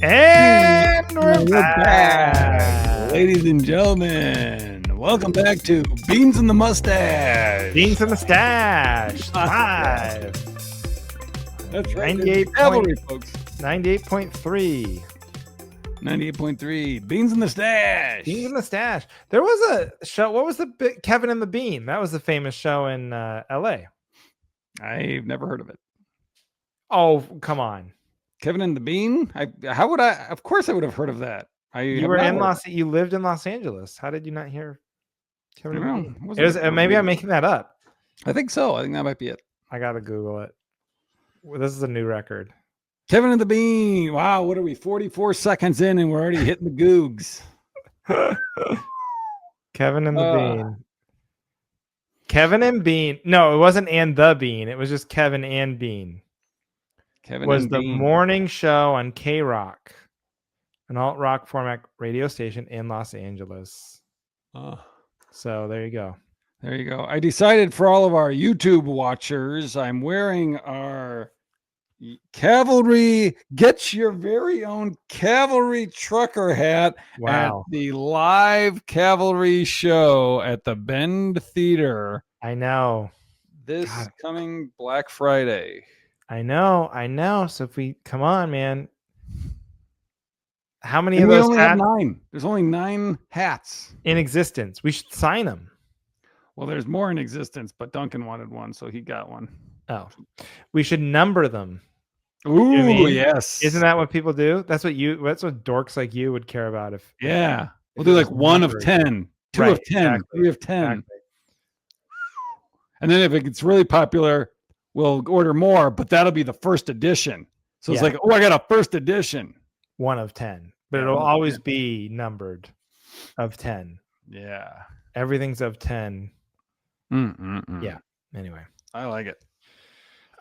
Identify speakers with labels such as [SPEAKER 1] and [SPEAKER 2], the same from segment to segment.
[SPEAKER 1] And we're
[SPEAKER 2] back.
[SPEAKER 1] back.
[SPEAKER 2] Ladies and gentlemen. Welcome back to Beans in the Mustache.
[SPEAKER 1] Beans in the Stash. Live.
[SPEAKER 2] That's right.
[SPEAKER 1] 98
[SPEAKER 2] Cavalry, folks.
[SPEAKER 1] 98.3.
[SPEAKER 2] 98.3. Beans in the Stash.
[SPEAKER 1] Beans in the Stash. There was a show. What was the Kevin and the Bean? That was the famous show in L.A.
[SPEAKER 2] I've never heard of it.
[SPEAKER 1] Oh, come on.
[SPEAKER 2] Kevin and the Bean? How would I? Of course I would have heard of that.
[SPEAKER 1] You lived in Los Angeles. How did you not hear Kevin and the Bean? It was, maybe I'm making that up.
[SPEAKER 2] I think so. I think that might be it.
[SPEAKER 1] I got to Google it. Well, this is a new record.
[SPEAKER 2] Kevin and the Bean. Wow, what are we? 44 seconds in and we're already hitting the googs.
[SPEAKER 1] Kevin and the Bean. Kevin and Bean. No, it wasn't and the Bean. It was just Kevin and Bean.
[SPEAKER 2] Kevin
[SPEAKER 1] was
[SPEAKER 2] and
[SPEAKER 1] the
[SPEAKER 2] Bean.
[SPEAKER 1] morning show on K-Rock, an alt-rock format radio station in Los Angeles.
[SPEAKER 2] Oh.
[SPEAKER 1] So there you go.
[SPEAKER 2] There you go. I decided for all of our YouTube watchers, I'm wearing our Cavalry, get your very own Cavalry trucker hat at the live Cavalry show at the Bend Theater.
[SPEAKER 1] I know.
[SPEAKER 2] This coming Black Friday.
[SPEAKER 1] I know. So if we come on, man. How many of those
[SPEAKER 2] only have 9? There's only 9 hats
[SPEAKER 1] in existence. We should sign them.
[SPEAKER 2] Well, there's more in existence, but Duncan wanted one, so he got one.
[SPEAKER 1] Oh, we should number them.
[SPEAKER 2] Ooh, you know what I mean? Yes.
[SPEAKER 1] Isn't that what people do? That's what dorks like you would care about.
[SPEAKER 2] We'll do like 1 of 10, 2 of 10, 3 of 10. Exactly. And then if it gets really popular, we'll order more, but that'll be the first edition. So it's like, oh, I got a first edition.
[SPEAKER 1] 1 of 10, but it'll always be numbered of 10.
[SPEAKER 2] Yeah.
[SPEAKER 1] Everything's of 10. Yeah. Anyway.
[SPEAKER 2] I like it.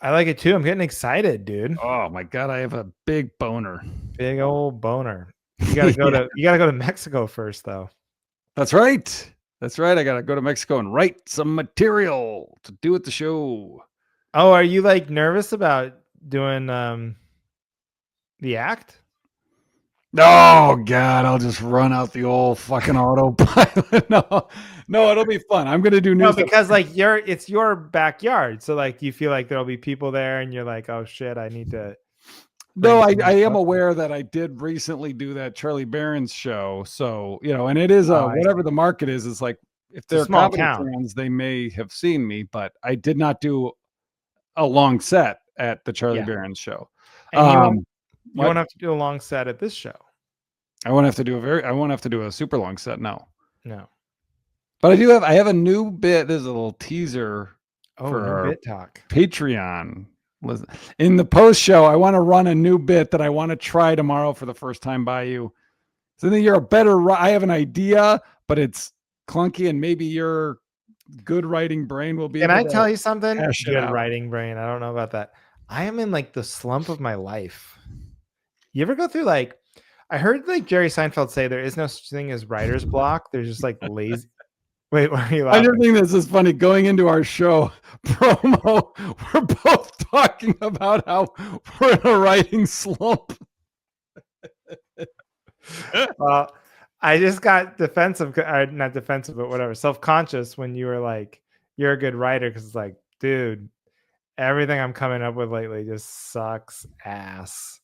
[SPEAKER 1] I like it too. I'm getting excited, dude.
[SPEAKER 2] Oh my God. I have a big boner.
[SPEAKER 1] Big old boner. You gotta go to Mexico first though.
[SPEAKER 2] That's right. I gotta go to Mexico and write some material to do at the show.
[SPEAKER 1] Oh, are you like nervous about doing the act?
[SPEAKER 2] Oh God, I'll just run out the old fucking autopilot. No, it'll be fun. I'm gonna do new stuff.
[SPEAKER 1] Because like it's your backyard, so like you feel like there'll be people there, and you're like, oh shit, I need to.
[SPEAKER 2] No, I am aware that I did recently do that Charlie Barron's show, so and it is whatever the market is. It's like if they're comedy fans, they may have seen me, but I did not do a long set at the Charlie Barron's show.
[SPEAKER 1] And you won't have to do a long set at this show.
[SPEAKER 2] I won't have to do a super long set. No.
[SPEAKER 1] But
[SPEAKER 2] I have a new bit. There's a little teaser for our
[SPEAKER 1] bit talk
[SPEAKER 2] Patreon. In the post show, I want to run a new bit that I want to try tomorrow for the first time by you. So then you're a better. I have an idea, but it's clunky, and maybe your good writing brain will be.
[SPEAKER 1] Can I tell you something? Good writing brain. I don't know about that. I am in like the slump of my life. You ever go through like, I heard like Jerry Seinfeld say there is no such thing as writer's block. There's just like lazy. Wait, why are you laughing?
[SPEAKER 2] I just think this is funny. Going into our show promo, we're both talking about how we're in a writing slump.
[SPEAKER 1] I just got defensive, not defensive, but whatever, self-conscious when you were like, you're a good writer, because it's like, dude, everything I'm coming up with lately just sucks ass.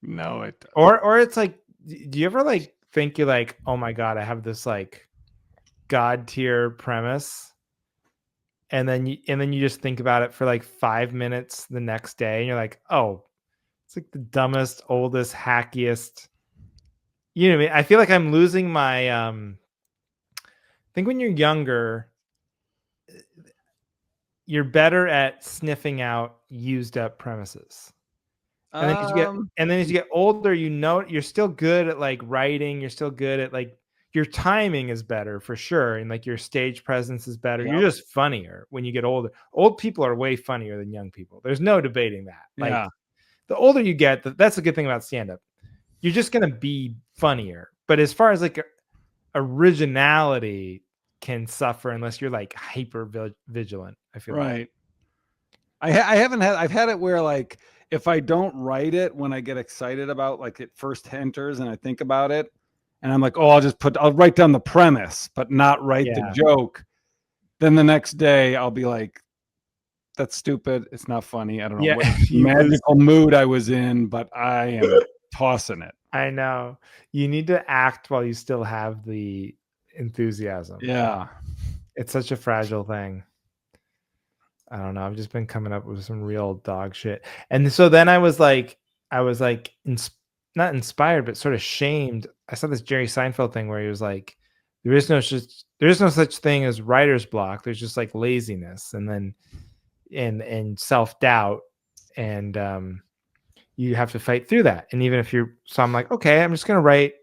[SPEAKER 2] No, it doesn't.
[SPEAKER 1] Or it's like, do you ever like think you're like, oh my God, I have this like God tier premise, and then you just think about it for like 5 minutes the next day, and you're like, oh, it's like the dumbest, oldest, hackiest. You know what I mean? I feel like I'm losing my. I think when you're younger, you're better at sniffing out used up premises. And then as you get older, you're still good at like writing. You're still good at like your timing is better for sure, and like your stage presence is better. Yep. You're just funnier when you get older. Old people are way funnier than young people. There's no debating that. Like the older you get, that's the good thing about stand-up. You're just gonna be funnier. But as far as like originality can suffer unless you're like hyper vigilant. I feel
[SPEAKER 2] right. Like. I've had it where like if I don't write it when I get excited about like it first enters and I think about it, and I'm like, oh, I'll write down the premise, but not write the joke. Then the next day I'll be like, that's stupid. It's not funny. I don't know what magical mood I was in, but I am tossing it.
[SPEAKER 1] I know. You need to act while you still have the enthusiasm.
[SPEAKER 2] Yeah.
[SPEAKER 1] It's such a fragile thing. I don't know. I've just been coming up with some real dog shit. And so then I was like, not inspired, but sort of shamed. I saw this Jerry Seinfeld thing where he was like, there is no such thing as writer's block. There's just like laziness and then and self-doubt. And you have to fight through that. And even if so I'm like, okay, I'm just going to write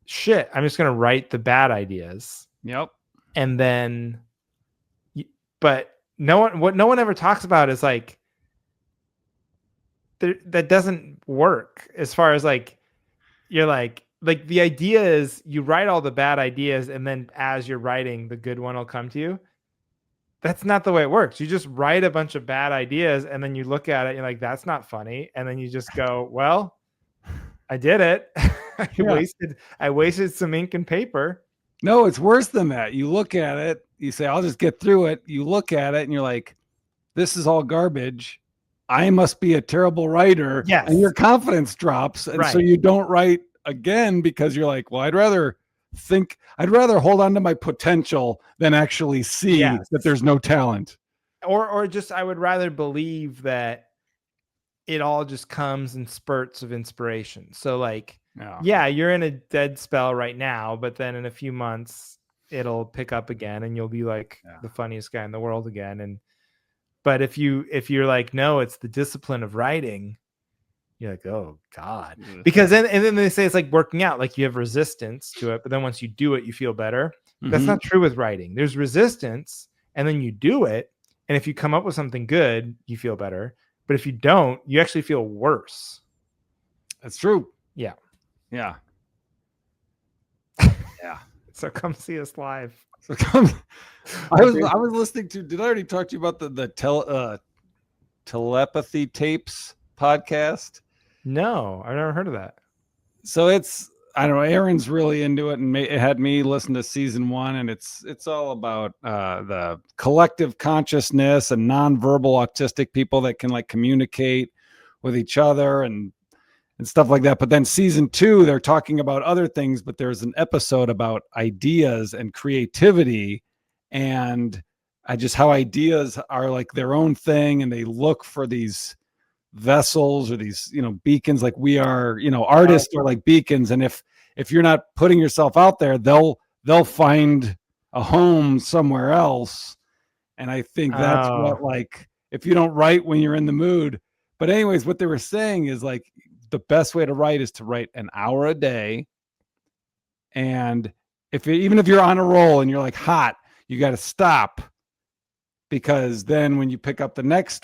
[SPEAKER 1] shit. I'm just going to write the bad ideas.
[SPEAKER 2] Yep.
[SPEAKER 1] And then, but what no one ever talks about is like, that doesn't work as far as like, you're like the idea is you write all the bad ideas and then as you're writing, the good one will come to you. That's not the way it works. You just write a bunch of bad ideas and then you look at it and you're like, that's not funny. And then you just go, well, I did it. I wasted some ink and paper.
[SPEAKER 2] No, it's worse than that. You look at it, you say, I'll just get through it. You look at it and you're like, this is all garbage. I must be a terrible writer.
[SPEAKER 1] Yes.
[SPEAKER 2] And your confidence drops. And so you don't write again because you're like, well, I'd rather hold on to my potential than actually see that there's no talent.
[SPEAKER 1] Or just, I would rather believe that it all just comes in spurts of inspiration. So like, you're in a dead spell right now, but then in a few months it'll pick up again and you'll be like the funniest guy in the world again. But if you're like, no, it's the discipline of writing, you're like, oh God, because then they say it's like working out, like you have resistance to it, but then once you do it, you feel better. That's not true with writing. There's resistance and then you do it. And if you come up with something good, you feel better. But if you don't, you actually feel worse.
[SPEAKER 2] That's true.
[SPEAKER 1] Yeah.
[SPEAKER 2] Yeah. Yeah.
[SPEAKER 1] So come see us live.
[SPEAKER 2] So I was listening to, did I already talk to you about the telepathy tapes podcast?
[SPEAKER 1] No, I've never heard of that.
[SPEAKER 2] So I don't know, Aaron's really into it and it had me listen to season 1 and it's all about the collective consciousness and nonverbal autistic people that can like communicate with each other and stuff like that. But then season 2, they're talking about other things, but there's an episode about ideas and creativity and how ideas are like their own thing and they look for these vessels or these, beacons, like we are, artists are like beacons. And if you're not putting yourself out there, they'll find a home somewhere else. And I think that's what, like, if you don't write when you're in the mood. But anyways, what they were saying is like, the best way to write is to write an hour a day. And even if you're on a roll and you're like hot, you got to stop, because then when you pick up the next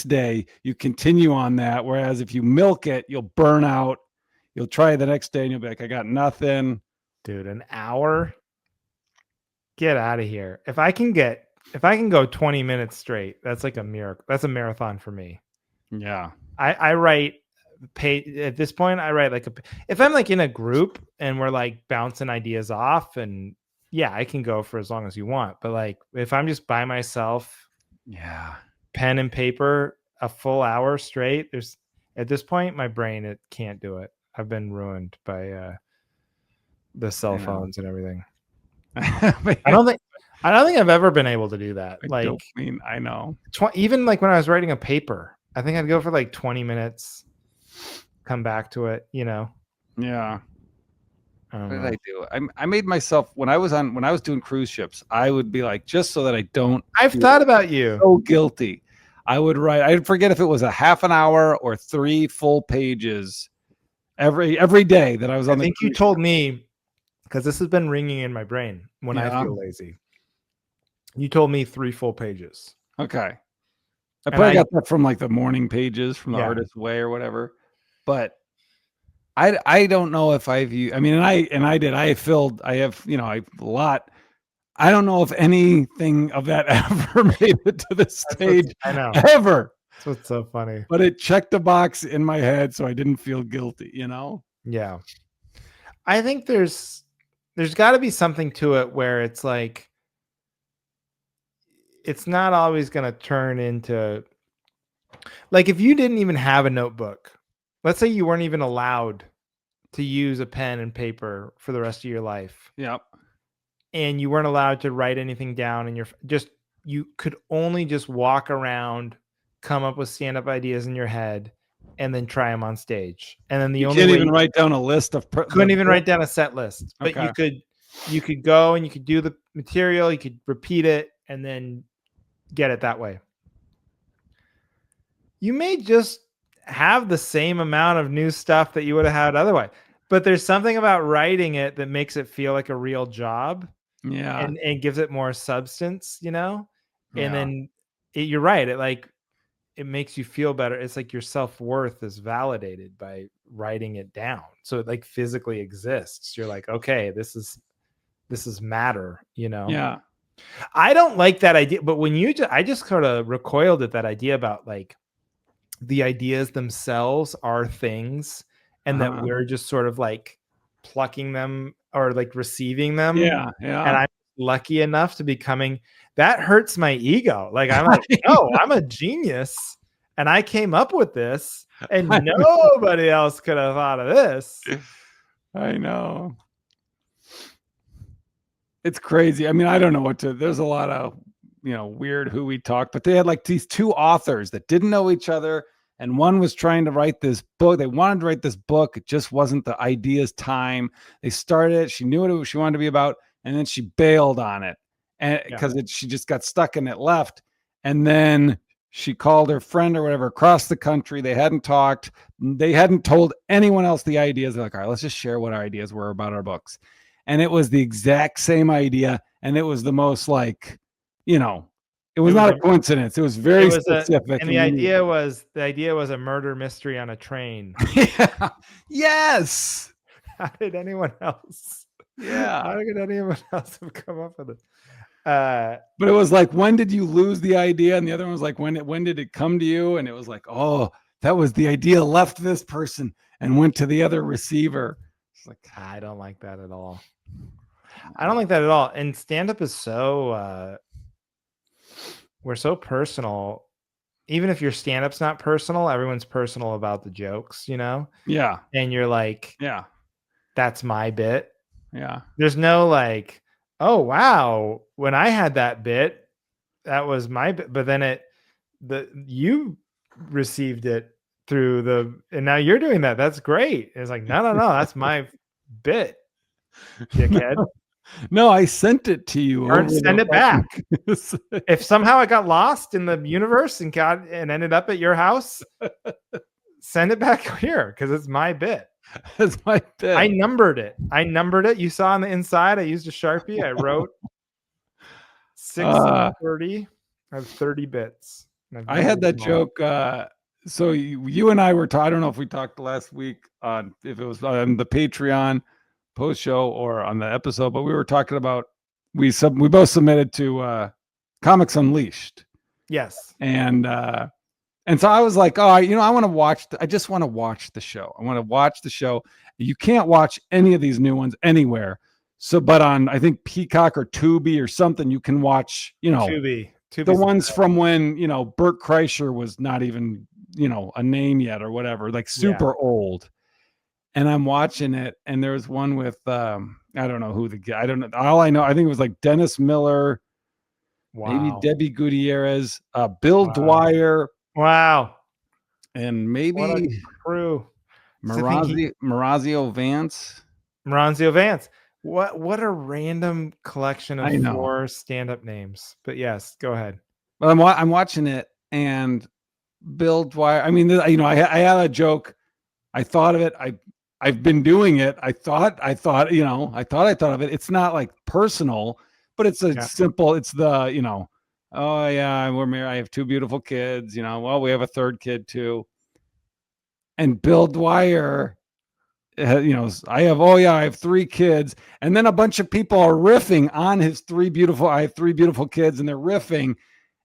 [SPEAKER 2] day, you continue on that. Whereas if you milk it, you'll burn out. You'll try the next day and you'll be like, I got nothing.
[SPEAKER 1] Dude, an hour? Get out of here. If I can go 20 minutes straight, that's like a miracle. That's a marathon for me.
[SPEAKER 2] Yeah.
[SPEAKER 1] I write at this point, I write like if I'm like in a group and we're like bouncing ideas off, and I can go for as long as you want. But like if I'm just by myself, pen and paper, a full hour straight, at this point, my brain, it can't do it. I've been ruined by the cell phones and everything. I don't think I've ever been able to do that.
[SPEAKER 2] I know.
[SPEAKER 1] Even like when I was writing a paper, I think I'd go for like 20 minutes, come back to it,
[SPEAKER 2] Yeah.
[SPEAKER 1] What
[SPEAKER 2] did I do? I made myself, when I was doing cruise ships, I would be like, just so that I don't.
[SPEAKER 1] I've thought about you.
[SPEAKER 2] So guilty. I would write, I forget if it was a half an hour or 3 full pages every day that I was on the cruise ship.
[SPEAKER 1] You told me, because this has been ringing in my brain when I feel lazy. You told me 3 full pages.
[SPEAKER 2] Okay. I probably got that from like the morning pages from the Artist's Way or whatever. But I don't know if I have a lot. I don't know if anything of that ever made it to this stage.
[SPEAKER 1] I know.
[SPEAKER 2] Ever.
[SPEAKER 1] That's what's so funny.
[SPEAKER 2] But it checked the box in my head, so I didn't feel guilty, you know?
[SPEAKER 1] Yeah. I think there's got to be something to it where it's like it's not always going to turn into like if you didn't even have a notebook. Let's say you weren't even allowed to use a pen and paper for the rest of your life.
[SPEAKER 2] Yep.
[SPEAKER 1] And you weren't allowed to write anything down and you could only just walk around, come up with stand-up ideas in your head and then try them on stage. And then the
[SPEAKER 2] You
[SPEAKER 1] only
[SPEAKER 2] can't
[SPEAKER 1] way
[SPEAKER 2] even write down a list of
[SPEAKER 1] couldn't even write down a set list, but
[SPEAKER 2] okay.
[SPEAKER 1] you could go and you could do the material, you could repeat it and then get it that way. You may just have the same amount of new stuff that you would have had otherwise, but there's something about writing it that makes it feel like a real job.
[SPEAKER 2] Yeah.
[SPEAKER 1] And gives it more substance, you know? And
[SPEAKER 2] Yeah.
[SPEAKER 1] then you're right. It makes you feel better. It's like your self-worth is validated by writing it down. So it like physically exists. You're like, okay, this is matter, you know?
[SPEAKER 2] Yeah.
[SPEAKER 1] I don't like that idea, but when I just sort of recoiled at that idea about like the ideas themselves are things and that we're just sort of like plucking them or like receiving them.
[SPEAKER 2] Yeah. Yeah.
[SPEAKER 1] And I'm lucky enough to be that hurts my ego. Like I'm like, no, I'm a genius and I came up with this and nobody else could have thought of this.
[SPEAKER 2] I know. It's crazy. I mean, I don't know there's a lot of, weird who we talk, but they had like these two authors that didn't know each other. And one was trying to write this book. They wanted to write this book. It just wasn't the idea's time. They started it. She knew what she wanted to be about. And then she bailed on it. And because she just got stuck and it left. And then she called her friend or whatever across the country. They hadn't talked. They hadn't told anyone else the ideas. They're like, all right, let's just share what our ideas were about our books. And it was the exact same idea. And it was the most like, it was not a coincidence. It was very specific.
[SPEAKER 1] And the idea was a murder mystery on a train.
[SPEAKER 2] Yeah. Yes.
[SPEAKER 1] How did anyone else?
[SPEAKER 2] Yeah.
[SPEAKER 1] How could anyone else have come up with it?
[SPEAKER 2] But it was like, when did you lose the idea? And the other one was like, when did it come to you? And it was like, oh, that was the idea left this person and went to the other receiver. It's like,
[SPEAKER 1] I don't like that at all. I don't like that at all. And stand-up is so we're so personal. Even if your stand-up's not personal, everyone's personal about the jokes, you know?
[SPEAKER 2] Yeah.
[SPEAKER 1] And you're like,
[SPEAKER 2] yeah,
[SPEAKER 1] that's my bit.
[SPEAKER 2] Yeah.
[SPEAKER 1] There's no like, oh wow, when I had that bit, that was my bit. But then you received it and now you're doing that. That's great. It's like, no, that's my bit, dickhead.
[SPEAKER 2] No, I sent it to you.
[SPEAKER 1] Or send it back. If somehow it got lost in the universe and ended up at your house, send it back here because it's my bit.
[SPEAKER 2] It's my bit.
[SPEAKER 1] I numbered it. You saw on the inside, I used a Sharpie. I wrote 6 and 30. I have 30 bits.
[SPEAKER 2] I had that joke. So you and I were I don't know if we talked last week on if it was on the Patreon post show or on the episode, but we were talking about we both submitted to Comics Unleashed.
[SPEAKER 1] Yes.
[SPEAKER 2] And so I was like, oh, I want to watch. I just want to watch the show. I want to watch the show. You can't watch any of these new ones anywhere. So, but on I think Peacock or Tubi or something, you can watch.
[SPEAKER 1] Tubi.
[SPEAKER 2] The ones from when Bert Kreischer was not even a name yet or whatever, like super old. And I'm watching it, and there's one with I don't know who I don't know. All I know, I think it was like Dennis Miller, maybe Debbie Gutierrez, Bill Dwyer.
[SPEAKER 1] Wow.
[SPEAKER 2] And maybe
[SPEAKER 1] what a crew.
[SPEAKER 2] Marazio Vance.
[SPEAKER 1] Marazio Vance. What a random collection of 4 stand-up names. But yes, go ahead.
[SPEAKER 2] Well, I'm watching it, and Bill Dwyer. I mean, I had a joke. I thought of it. I've been doing it. I thought of it. It's not like personal, but it's a simple. It's the oh yeah, we're married. I have 2 beautiful kids. Well, we have a 3rd kid too. And Bill Dwyer, I have 3 kids, and then a bunch of people are riffing on his I have 3 beautiful kids, and they're riffing.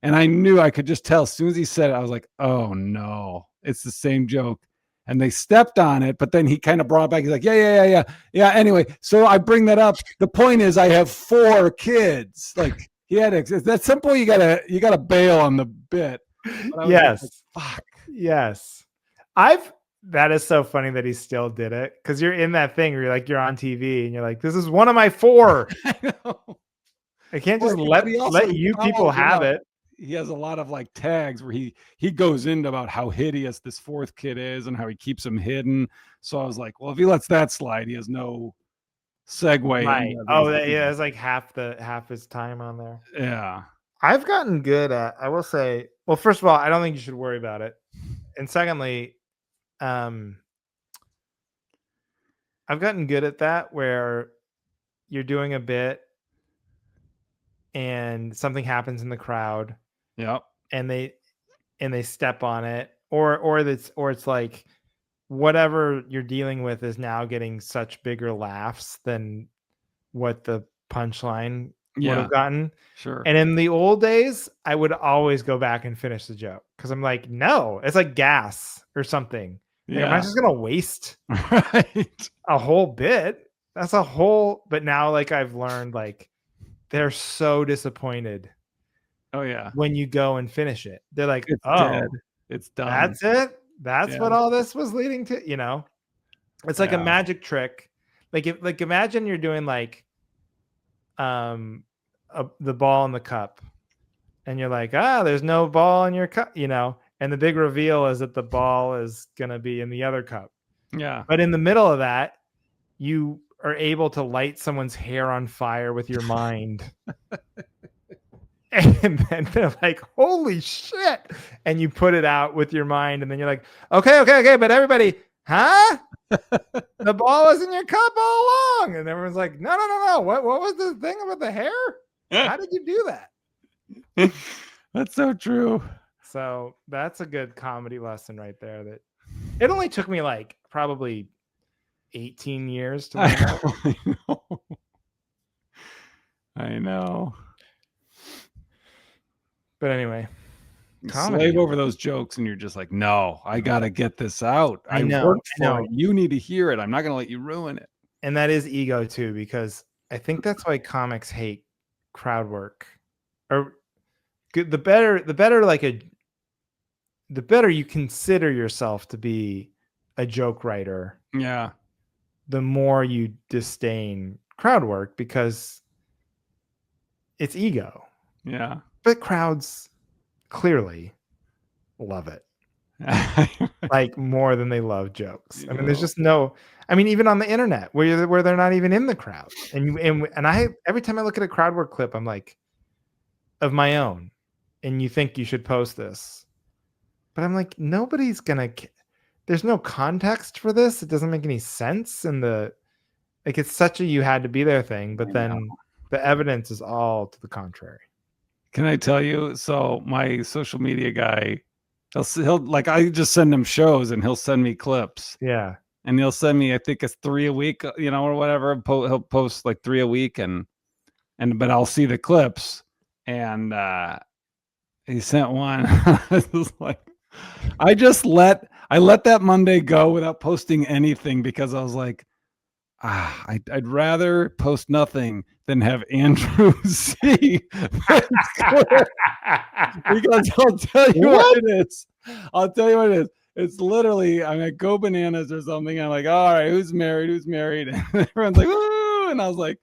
[SPEAKER 2] And I knew, I could just tell as soon as he said it, I was like, oh no, it's the same joke. And they stepped on it, but then he kind of brought it back. He's like, yeah. Anyway, so I bring that up. The point is, I have 4 kids. Like, he had at some point you gotta bail on the bit.
[SPEAKER 1] But I was yes. Like, fuck. Yes. That is so funny that he still did it, because you're in that thing where you're on TV and you're like, this is one of my 4. I know. I can't just let you people have it.
[SPEAKER 2] He has a lot of like tags where he goes into about how hideous this 4th kid is and how he keeps him hidden. So I was like, well, if he lets that slide, he has no segue.
[SPEAKER 1] Right. Oh, yeah, it's like half his time on there.
[SPEAKER 2] Yeah.
[SPEAKER 1] I've gotten good at, I will say, well, first of all, I don't think you should worry about it. And secondly, I've gotten good at that, where you're doing a bit and something happens in the crowd.
[SPEAKER 2] Yep.
[SPEAKER 1] And they step on it, or it's like whatever you're dealing with is now getting such bigger laughs than what the punchline would have gotten.
[SPEAKER 2] Sure.
[SPEAKER 1] And in the old days, I would always go back and finish the joke, because I'm like, no, it's like gas or something. Like, I'm not just gonna waste a whole bit. That's a whole. But now, like, I've learned, like, they're so disappointed.
[SPEAKER 2] Oh yeah.
[SPEAKER 1] When you go and finish it, they're like,
[SPEAKER 2] it's
[SPEAKER 1] oh,
[SPEAKER 2] dead. It's done.
[SPEAKER 1] That's it. That's what all this was leading to. It's like a magic trick. Like imagine you're doing like the ball in the cup, and you're like, there's no ball in your cup, and the big reveal is that the ball is gonna be in the other cup.
[SPEAKER 2] Yeah.
[SPEAKER 1] But in the middle of that, you are able to light someone's hair on fire with your mind. And then they're like, holy shit. And you put it out with your mind. And then you're like, okay. But everybody, huh? The ball was in your cup all along. And everyone's like, no. What was the thing about the hair? How did you do that?
[SPEAKER 2] That's so true.
[SPEAKER 1] So that's a good comedy lesson right there. That it only took me like probably 18 years to learn that.
[SPEAKER 2] I know.
[SPEAKER 1] But anyway,
[SPEAKER 2] slave over those jokes, and you're just like, no, I gotta get this out. I
[SPEAKER 1] know.
[SPEAKER 2] Worked for it. You need to hear it. I'm not gonna let you ruin it.
[SPEAKER 1] And that is ego too, because I think that's why comics hate crowd work. Or the better you consider yourself to be a joke writer.
[SPEAKER 2] Yeah.
[SPEAKER 1] The more you disdain crowd work, because it's ego.
[SPEAKER 2] Yeah.
[SPEAKER 1] But crowds clearly love it. Like, more than they love jokes. I mean, there's just no. I mean, even on the internet where they're not even in the crowd, and I every time I look at a crowd work clip, I'm like, of my own, and you think you should post this, but I'm like, nobody's gonna. There's no context for this. It doesn't make any sense, and it's such a you had to be there thing, but then the evidence is all to the contrary.
[SPEAKER 2] Can I tell you? So my social media guy, he'll like, I just send him shows and he'll send me clips.
[SPEAKER 1] Yeah.
[SPEAKER 2] And he'll send me, I think it's 3 a week, or whatever. He'll post like 3 a week, but I'll see the clips. And he sent one. It was like, I let that Monday go without posting anything, because I was like, I'd rather post nothing than have Andrew see. Because I'll tell you what it is. It's literally, I'm at Go Bananas or something. I'm like, all right, who's married? And everyone's like, woo! And I was like,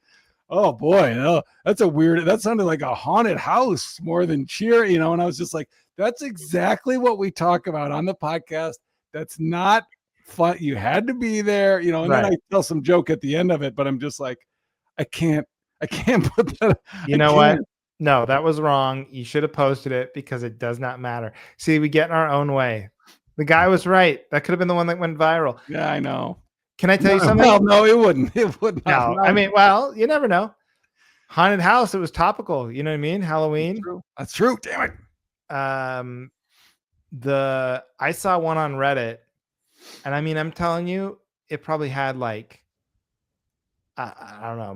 [SPEAKER 2] oh boy, that's that sounded like a haunted house more than cheer, and I was just like, that's exactly what we talk about on the podcast. That's not fun. You had to be there, and then I tell some joke at the end of it, but I'm just like, I can't put that.
[SPEAKER 1] You know what? No, that was wrong. You should have posted it, because it does not matter. See, we get in our own way. The guy was right. That could have been the one that went viral.
[SPEAKER 2] Yeah, I know.
[SPEAKER 1] Can I tell you something?
[SPEAKER 2] Well, no, it wouldn't. It would not.
[SPEAKER 1] No, I mean, well, you never know. Haunted house. It was topical. You know what I mean? Halloween.
[SPEAKER 2] That's true. Damn it.
[SPEAKER 1] I saw one on Reddit, and I mean, I'm telling you, it probably had like, I don't know,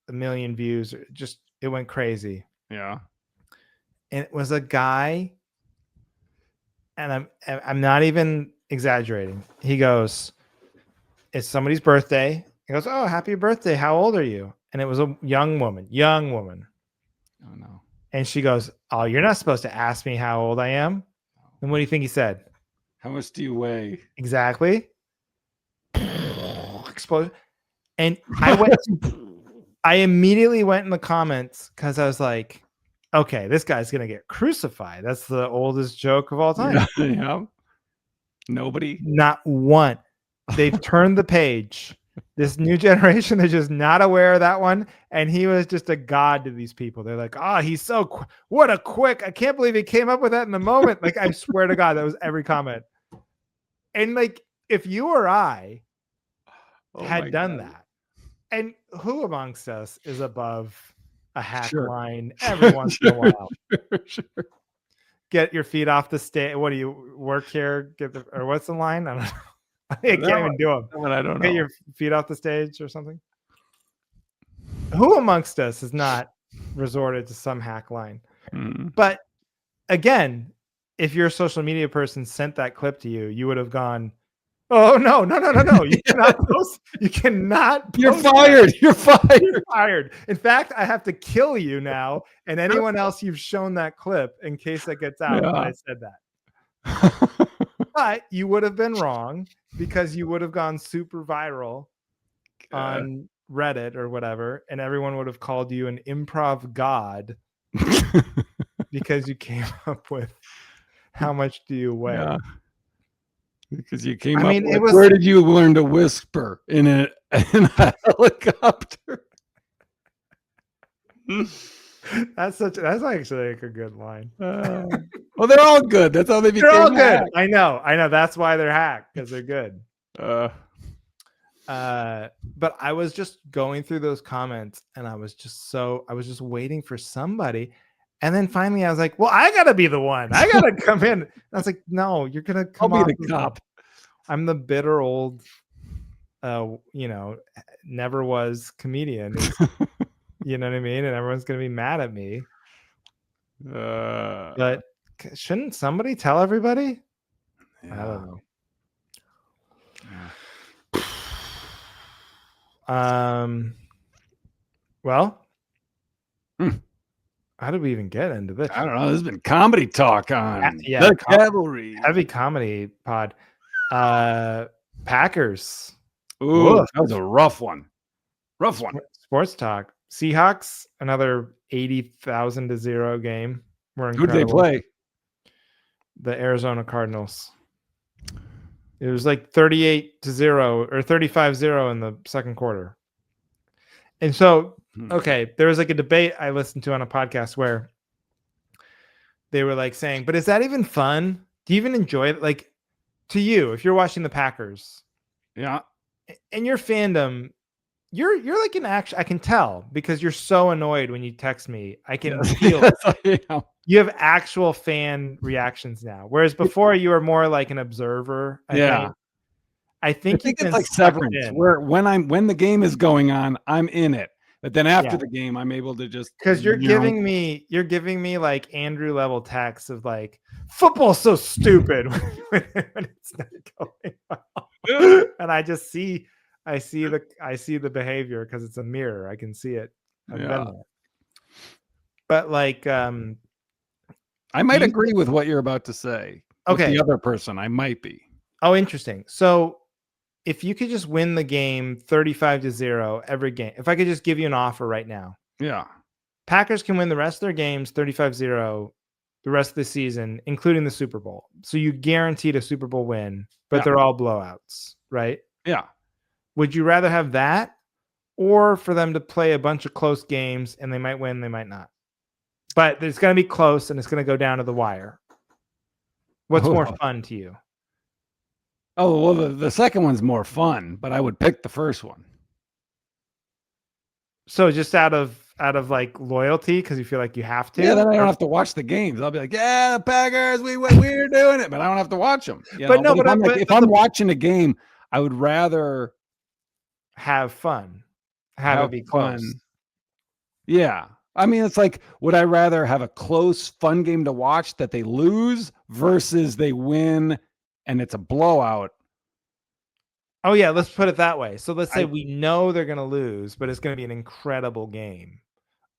[SPEAKER 1] a million views. It went crazy.
[SPEAKER 2] Yeah.
[SPEAKER 1] and it was a guy, and I'm not even exaggerating. He goes, "It's somebody's birthday." He goes, "Oh, happy birthday! How old are you?" And it was a young woman.
[SPEAKER 2] Oh no.
[SPEAKER 1] And she goes, "Oh, you're not supposed to ask me how old I am." And what do you think he said?
[SPEAKER 2] How much do you weigh?
[SPEAKER 1] Exactly. Explode. And I immediately went in the comments because I was like, okay, this guy's gonna get crucified. That's the oldest joke of all time.
[SPEAKER 2] Yeah. Nobody.
[SPEAKER 1] Not one. They've turned the page. This new generation, they're just not aware of that one. And he was just a god to these people. They're like, oh, he's so what a quick. I can't believe he came up with that in the moment. Like, I swear to God, that was every comment. And like, if you or I had done that, and who amongst us is above a hack line every once in a while?
[SPEAKER 2] Sure.
[SPEAKER 1] Get your feet off the stage. What do you work here? Or what's the line? I don't know. I can't even do them.
[SPEAKER 2] I don't know.
[SPEAKER 1] Get your feet off the stage or something. Who amongst us has not resorted to some hack line? But again, if your social media person sent that clip to you, you would have gone, "Oh no! You cannot post. You cannot.
[SPEAKER 2] You're fired. You're fired.
[SPEAKER 1] You're fired. In fact, I have to kill you now and anyone else you've shown that clip in case that gets out that I said that." But you would have been wrong because you would have gone super viral on Reddit or whatever, and everyone would have called you an improv god because you came up with how much do you weigh?
[SPEAKER 2] Yeah. Because you came up with, where did you learn to whisper in a helicopter?
[SPEAKER 1] That's actually like a good line.
[SPEAKER 2] Well, they're all good. That's how they became.
[SPEAKER 1] They're all good. I know. That's why they're hacked, because they're good. But I was just going through those comments, and I was just waiting for somebody. And then finally I was like, well, I gotta be the one. I gotta come in. And I was like, no, you're gonna come
[SPEAKER 2] I'll
[SPEAKER 1] off
[SPEAKER 2] be the cop.
[SPEAKER 1] I'm the bitter old never was comedian. You know what I mean? And everyone's gonna be mad at me. But shouldn't somebody tell everybody? Yeah. I don't know. Yeah. Well, how did we even get into this?
[SPEAKER 2] I don't know. There's been comedy talk on the Cavalry.
[SPEAKER 1] Heavy comedy pod. Packers.
[SPEAKER 2] Ooh, that was a rough one.
[SPEAKER 1] Sports talk. Seahawks, another 80,000-0 game.
[SPEAKER 2] Who'd they play?
[SPEAKER 1] The Arizona Cardinals. It was like 38-0 or 35-0 in the second quarter. And so, okay, there was like a debate I listened to on a podcast where they were like saying, but is that even fun? Do you even enjoy it? Like, to you, if you're watching the Packers,
[SPEAKER 2] yeah,
[SPEAKER 1] and your fandom, you're like an action. I can tell because you're so annoyed when you text me. I can feel it. You have actual fan reactions now, whereas before you were more like an observer. I think
[SPEAKER 2] it's like Severance, where when the game is going on, I'm in it. But then after the game, I'm able to just,
[SPEAKER 1] because you're giving me like Andrew level texts of like, football's so stupid when it's not going well. And I see the behavior because it's a mirror. I can see it. I've been there. But like,
[SPEAKER 2] I might agree with what you're about to say.
[SPEAKER 1] Okay,
[SPEAKER 2] with the other person, I might be.
[SPEAKER 1] Oh, interesting. So if you could just win the game 35-0 every game, if I could just give you an offer right now.
[SPEAKER 2] Yeah.
[SPEAKER 1] Packers can win the rest of their games 35-0 the rest of the season, including the Super Bowl. So you guaranteed a Super Bowl win, but they're all blowouts, right?
[SPEAKER 2] Yeah.
[SPEAKER 1] Would you rather have that or for them to play a bunch of close games and they might win, they might not? But it's going to be close and it's going to go down to the wire. What's more fun to you?
[SPEAKER 2] Oh, well, the second one's more fun, but I would pick the first one.
[SPEAKER 1] So just out of like loyalty, because you feel like you have to?
[SPEAKER 2] Yeah, then I don't have to watch the games. I'll be like, yeah, the Packers, we're doing it, but I don't have to watch them.
[SPEAKER 1] But
[SPEAKER 2] if I'm watching a game, I would rather
[SPEAKER 1] have fun, have it be close.
[SPEAKER 2] Yeah. I mean, it's like, would I rather have a close, fun game to watch that they lose versus they win and it's a blowout?
[SPEAKER 1] Oh yeah, let's put it that way. So let's say we know they're going to lose, but it's going to be an incredible game,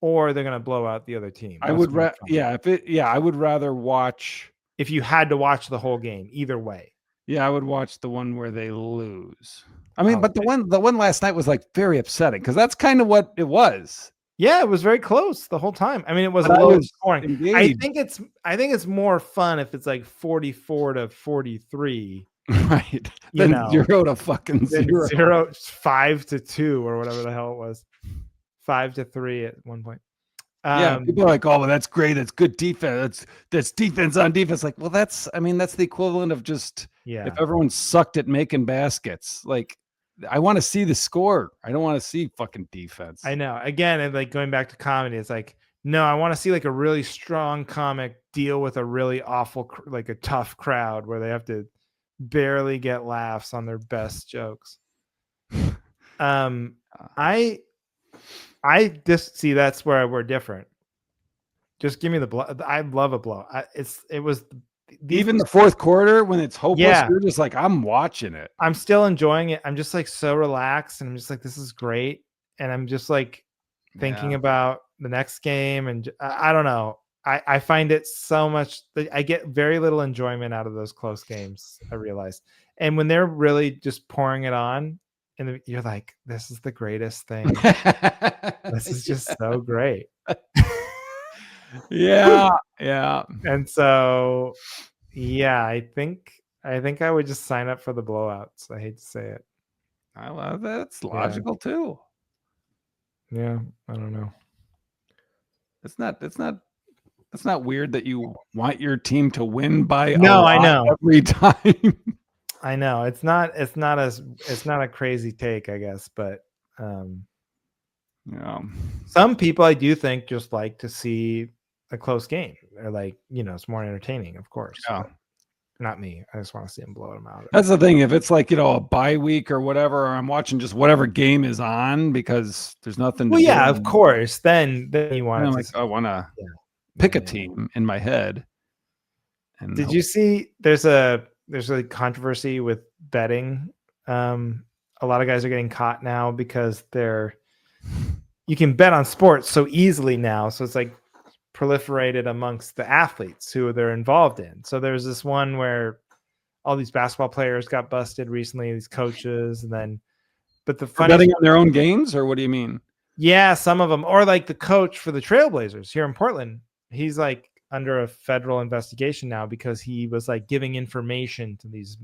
[SPEAKER 1] or they're going to blow out the other team.
[SPEAKER 2] I
[SPEAKER 1] That's
[SPEAKER 2] would,
[SPEAKER 1] more fun.
[SPEAKER 2] I would rather watch.
[SPEAKER 1] If you had to watch the whole game, either way.
[SPEAKER 2] Yeah, I would watch the one where they lose. I mean, but the one last night was like very upsetting because that's kind of what it was.
[SPEAKER 1] Yeah, it was very close the whole time. I mean, it was low scoring.
[SPEAKER 2] Engaged.
[SPEAKER 1] I think it's more fun if it's like 44-43.
[SPEAKER 2] Right. Then 0 to fucking 0.
[SPEAKER 1] 5-2 or whatever the hell it was. 5-3 at one point.
[SPEAKER 2] Yeah, people are like, "Oh, well, that's great. That's good defense. That's defense on defense." Like, well, that's the equivalent of just if everyone sucked at making baskets. Like, I want to see the score. I don't want to see fucking defense.
[SPEAKER 1] I know. Again, and like going back to comedy, it's like, no, I want to see like a really strong comic deal with a really awful, like a tough crowd where they have to barely get laughs on their best jokes. I just see that's where we're different. Just give me the blow. I love a blow. It was
[SPEAKER 2] even the fourth quarter when it's hopeless. You're just like, I'm watching it.
[SPEAKER 1] I'm still enjoying it. I'm just like so relaxed, and I'm just like, this is great. And I'm just like thinking about the next game, and I don't know. I find it so much. I get very little enjoyment out of those close games. I realize, and when they're really just pouring it on. And you're like, this is the greatest thing. This is just so great.
[SPEAKER 2] Yeah.
[SPEAKER 1] And so, yeah, I think I would just sign up for the blowouts. I hate to say it.
[SPEAKER 2] I love that. It's logical too.
[SPEAKER 1] Yeah, I don't know.
[SPEAKER 2] It's not weird that you want your team to win by
[SPEAKER 1] I know
[SPEAKER 2] every time.
[SPEAKER 1] I know it's not a crazy take, I guess, but some people I do think just like to see a close game, or like, it's more entertaining, of course. Not me. I just want to see them blow them out.
[SPEAKER 2] That's the thing. If it's like, a bye week or whatever, or I'm watching just whatever game is on because there's nothing.
[SPEAKER 1] Well, yeah, of course. Then you want
[SPEAKER 2] to. I want to pick a team in my head.
[SPEAKER 1] And did you see? There's a controversy with betting. A lot of guys are getting caught now because you can bet on sports so easily now. So it's like proliferated amongst the athletes who they're involved in. So there's this one where all these basketball players got busted recently, these coaches, but the funny
[SPEAKER 2] betting on their own games, or what do you mean?
[SPEAKER 1] Yeah, some of them, or like the coach for the Trailblazers here in Portland. He's like under a federal investigation now because he was like giving information to these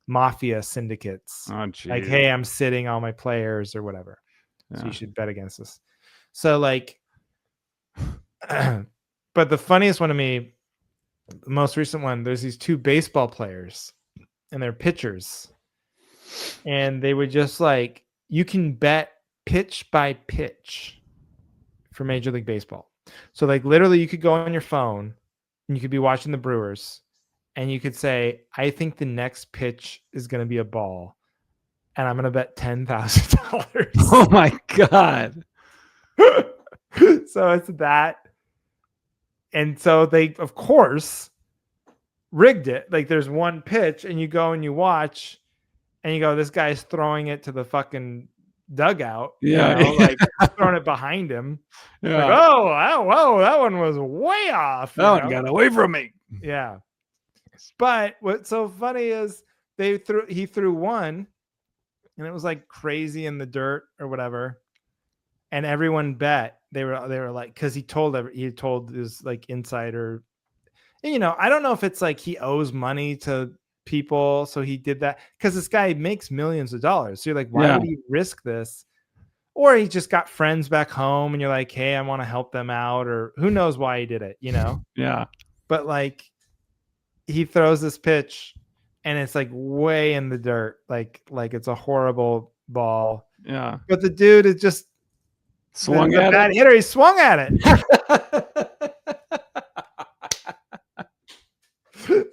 [SPEAKER 1] mafia syndicates. Like, hey, I'm sitting on my players or whatever. So you should bet against us. So like, but the funniest one to me, the most recent one, there's these two baseball players and they're pitchers. And they would just like, you can bet pitch by pitch for Major League Baseball. So like literally you could go on your phone and you could be watching the Brewers and you could say, I think the next pitch is going to be a ball and I'm going to bet $10,000.
[SPEAKER 2] Oh my God.
[SPEAKER 1] So it's that. And so they, of course, rigged it. Like there's one pitch and you go and you watch and you go, this guy's throwing it to the fucking dugout. Like throwing it behind him.
[SPEAKER 2] Yeah.
[SPEAKER 1] Like, whoa, that one was way off.
[SPEAKER 2] That one got away from me.
[SPEAKER 1] Yeah. But what's so funny is he threw one and it was like crazy in the dirt or whatever. And everyone bet. They were like, because he told his like insider, and, I don't know if it's like he owes money to people, so he did that because this guy makes millions of dollars. So you're like, why would he risk this? Or he just got friends back home, and you're like, hey, I want to help them out, or who knows why he did it,
[SPEAKER 2] Yeah.
[SPEAKER 1] But like, he throws this pitch, and it's like way in the dirt, like it's a horrible ball.
[SPEAKER 2] Yeah.
[SPEAKER 1] But the dude is just
[SPEAKER 2] swung at
[SPEAKER 1] bad hitter. He swung at it.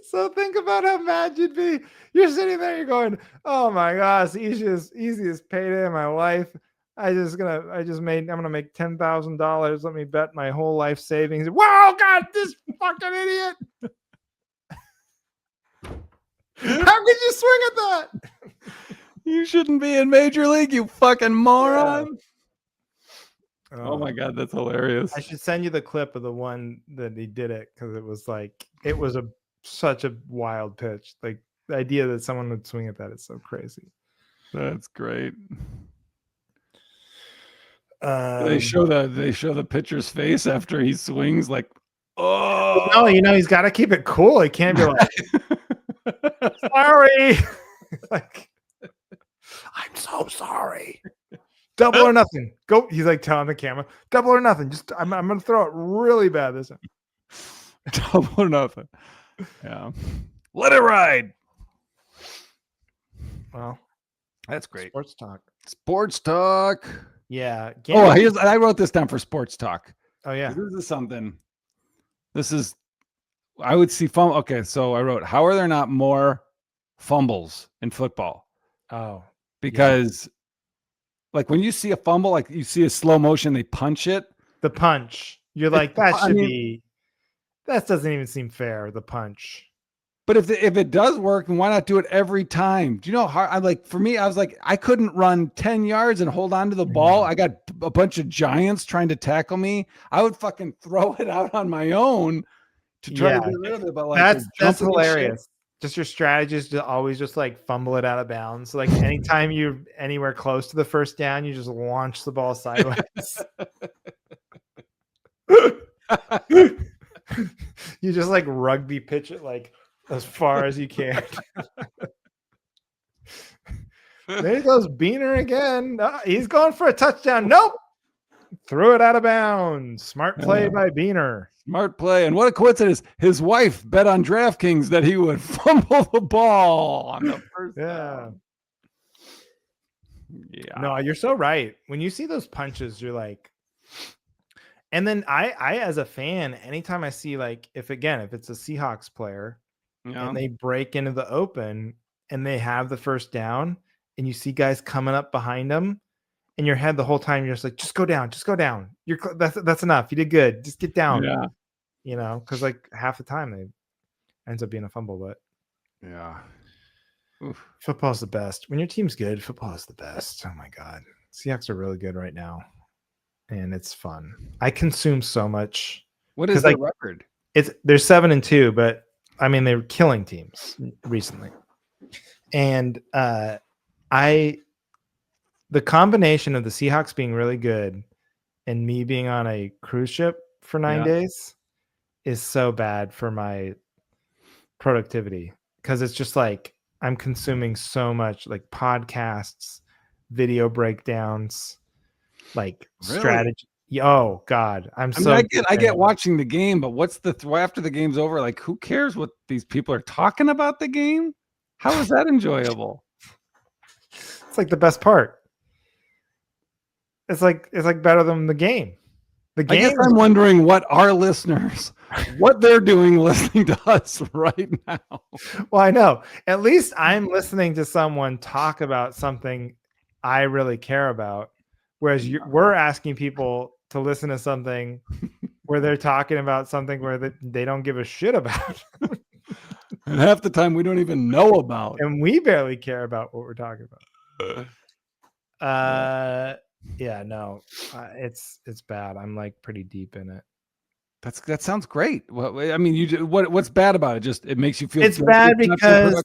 [SPEAKER 1] So think about how mad you'd be. You're sitting there, you're going, oh my gosh, easiest payday of my life. I'm gonna make $10,000. Let me bet my whole life savings. Wow, God, this fucking idiot. How could you swing at that?
[SPEAKER 2] You shouldn't be in Major League, you fucking moron. Yeah. Oh my God, that's hilarious.
[SPEAKER 1] I should send you the clip of the one that he did it, because it was like, it was such a wild pitch. Like, the idea that someone would swing at that is so crazy.
[SPEAKER 2] That's great. They show the pitcher's face after he swings, like, oh
[SPEAKER 1] no, he's got to keep it cool. He can't be like, sorry. Like, I'm so sorry. Double or nothing. Go. He's like telling the camera, double or nothing. Just I'm gonna throw it really bad this time.
[SPEAKER 2] Double or nothing. Yeah. Let it ride.
[SPEAKER 1] Well,
[SPEAKER 2] that's great.
[SPEAKER 1] Sports talk.
[SPEAKER 2] Sports talk.
[SPEAKER 1] Yeah.
[SPEAKER 2] I wrote this down for sports talk.
[SPEAKER 1] Oh yeah.
[SPEAKER 2] This is something. I would see fumble. Okay, so I wrote, how are there not more fumbles in football?
[SPEAKER 1] Oh,
[SPEAKER 2] because like when you see a fumble, like you see a slow motion, they punch it.
[SPEAKER 1] The punch. You're like, that doesn't even seem fair. The punch.
[SPEAKER 2] But if it does work, then why not do it every time? Do you know how for me, I was like, I couldn't run 10 yards and hold on to the ball. I got a bunch of giants trying to tackle me. I would fucking throw it out on my own to try to get rid of it. But like,
[SPEAKER 1] that's hilarious. Just your strategy is to always just like fumble it out of bounds. Like anytime you're anywhere close to the first down, you just launch the ball sideways. You just like rugby pitch it like as far as you can. There goes Beaner again. He's going for a touchdown. Nope. Threw it out of bounds. Smart play by Beaner.
[SPEAKER 2] Smart play. And what a coincidence. His wife bet on DraftKings that he would fumble the ball on the first down. Yeah.
[SPEAKER 1] No, you're so right. When you see those punches, you're like, and then I as a fan, anytime I see like, if it's a Seahawks player and they break into the open and they have the first down and you see guys coming up behind them, in your head the whole time you're just like, just go down. That's enough. You did good. Just get down.
[SPEAKER 2] Yeah.
[SPEAKER 1] Because like half the time they ends up being a fumble. But
[SPEAKER 2] yeah,
[SPEAKER 1] football's the best. When your team's good, football is the best. Oh my God, Seahawks are really good right now, and it's fun. I consume so much.
[SPEAKER 2] What is the record?
[SPEAKER 1] They're 7-2, but I mean they were killing teams recently, and the combination of the Seahawks being really good and me being on a cruise ship for 9 days is so bad for my productivity, because it's just like I'm consuming so much like podcasts, video breakdowns, like strategy. Oh God, I
[SPEAKER 2] get watching the game, but what's after the game's over? Like, who cares what these people are talking about the game? How is that enjoyable?
[SPEAKER 1] It's like the best part. It's like better than the game. The game.
[SPEAKER 2] I guess I'm wondering what our listeners, what they're doing listening to us right now.
[SPEAKER 1] Well, I know. At least I'm listening to someone talk about something I really care about, whereas we're asking people to listen to something where they're talking about something where they don't give a shit about.
[SPEAKER 2] And half the time we don't even know about.
[SPEAKER 1] And we barely care about what we're talking about. Yeah, no, it's bad. I'm like pretty deep in it.
[SPEAKER 2] That sounds great. Well, I mean, what's bad about it? Just it makes you feel.
[SPEAKER 1] It's bad because